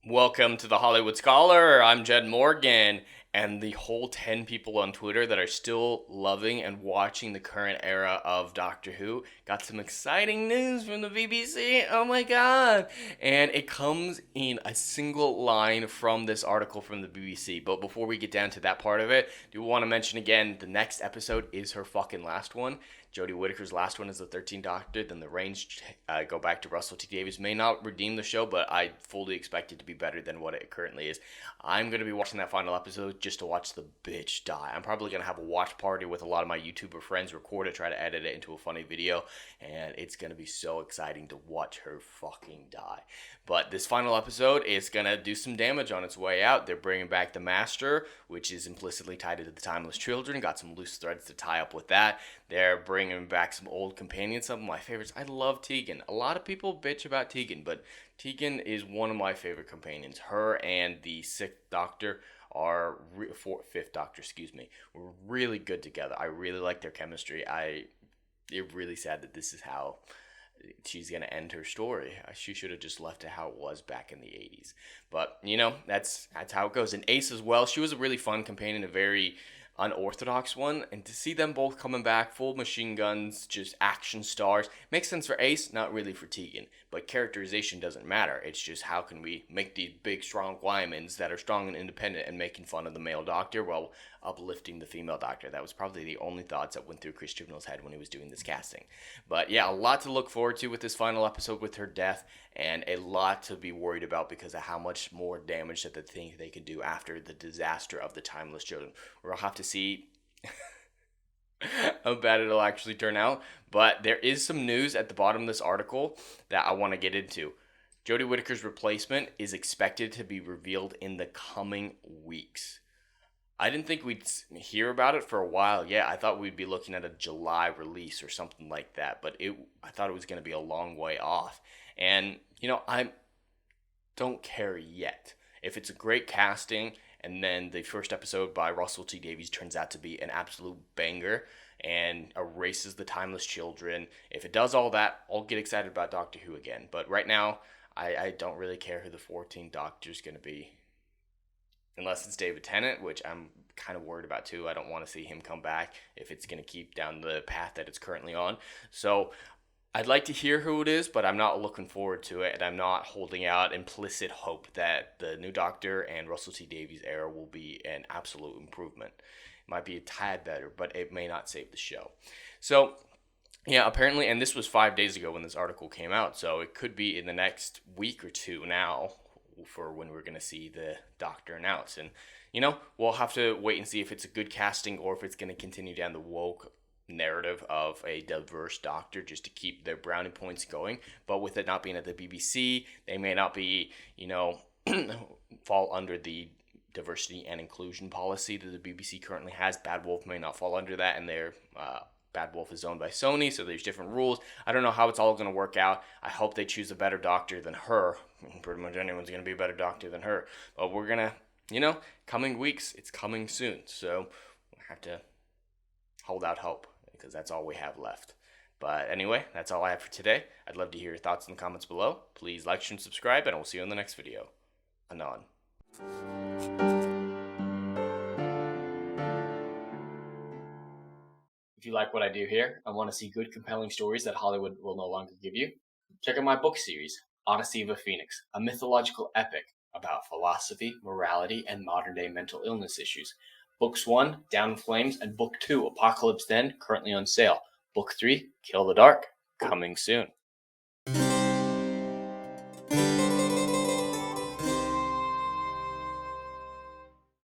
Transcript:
Welcome to the Hollywood Scholar. I'm Jed Morgan, and the whole 10 people on Twitter that are still loving and watching the current era of Doctor Who got some exciting news from the BBC. Oh my god! And it comes in a single line from this article from the BBC. But before we get down to that part of it, I do want to mention again the next episode is her fucking last one. Jodie Whittaker's last one is the 13th Doctor. Then the reigns go back to Russell T Davies. May not redeem the show, but I fully expect it to be better than what it currently is. I'm going to be watching that final episode just to watch the bitch die. I'm probably going to have a watch party with a lot of my YouTuber friends, record it, try to edit it into a funny video, and it's going to be so exciting to watch her fucking die. But this final episode is going to do some damage on its way out. They're bringing back the Master, which is implicitly tied to the Timeless Children. Got some loose threads to tie up with that. They're bringing back some old companions, some of my favorites. I love Tegan. A lot of people bitch about Tegan, but Tegan is one of my favorite companions. Her and the Fifth Doctor, were really good together. I really like their chemistry. It's really sad that this is how she's going to end her story. She should have just left it how it was back in the 80s. But, that's how it goes. And Ace as well, she was a really fun companion, a very unorthodox one, and to see them both coming back full machine guns, just action stars, makes sense for Ace, not really for Tegan. But characterization doesn't matter. It's just how can we make these big strong Wymans that are strong and independent and making fun of the male doctor while uplifting the female doctor. That was probably the only thoughts that went through Chris Chibnall's head when he was doing this casting. But yeah, a lot to look forward to with this final episode with her death, and a lot to be worried about because of how much more damage that they think they could do after the disaster of the Timeless Children. We'll have to see how bad it'll actually turn out. But there is some news at the bottom of this article that I want to get into. Jodie Whittaker's replacement is expected to be revealed in the coming weeks. I didn't think we'd hear about it for a while. Yeah, I thought we'd be looking at a July release or something like that, but I thought it was going to be a long way off. And, I don't care yet. If it's a great casting and then the first episode by Russell T Davies turns out to be an absolute banger and erases the Timeless Children, if it does all that, I'll get excited about Doctor Who again. But right now, I don't really care who the 14th Doctor is going to be. Unless it's David Tennant, which I'm kind of worried about too. I don't want to see him come back if it's going to keep down the path that it's currently on. So I'd like to hear who it is, but I'm not looking forward to it, and I'm not holding out implicit hope that the new Doctor and Russell T Davies era will be an absolute improvement. It might be a tad better, but it may not save the show. So, yeah, apparently, and this was 5 days ago when this article came out, so it could be in the next week or two now for when we're going to see the Doctor announce. And, we'll have to wait and see if it's a good casting or if it's going to continue down the woke narrative of a diverse Doctor just to keep their brownie points going. But with it not being at the BBC, they may not be, fall under the diversity and inclusion policy that the BBC currently has. Bad Wolf may not fall under that, and their Bad Wolf is owned by Sony, so there's different rules. I don't know how it's all going to work out. I hope they choose a better Doctor than her. Pretty much anyone's going to be a better Doctor than her. But we're going to, coming weeks, it's coming soon. So we have to hold out hope because that's all we have left. But anyway, that's all I have for today. I'd love to hear your thoughts in the comments below. Please like, share, and subscribe, and I will see you in the next video. Anon. If you like what I do here and want to see good, compelling stories that Hollywood will no longer give you, check out my book series, Odyssey of a Phoenix, a mythological epic about philosophy, morality, and modern-day mental illness issues. Books 1, Down in Flames, and Book 2, Apocalypse Then, currently on sale. Book 3, Kill the Dark, coming soon.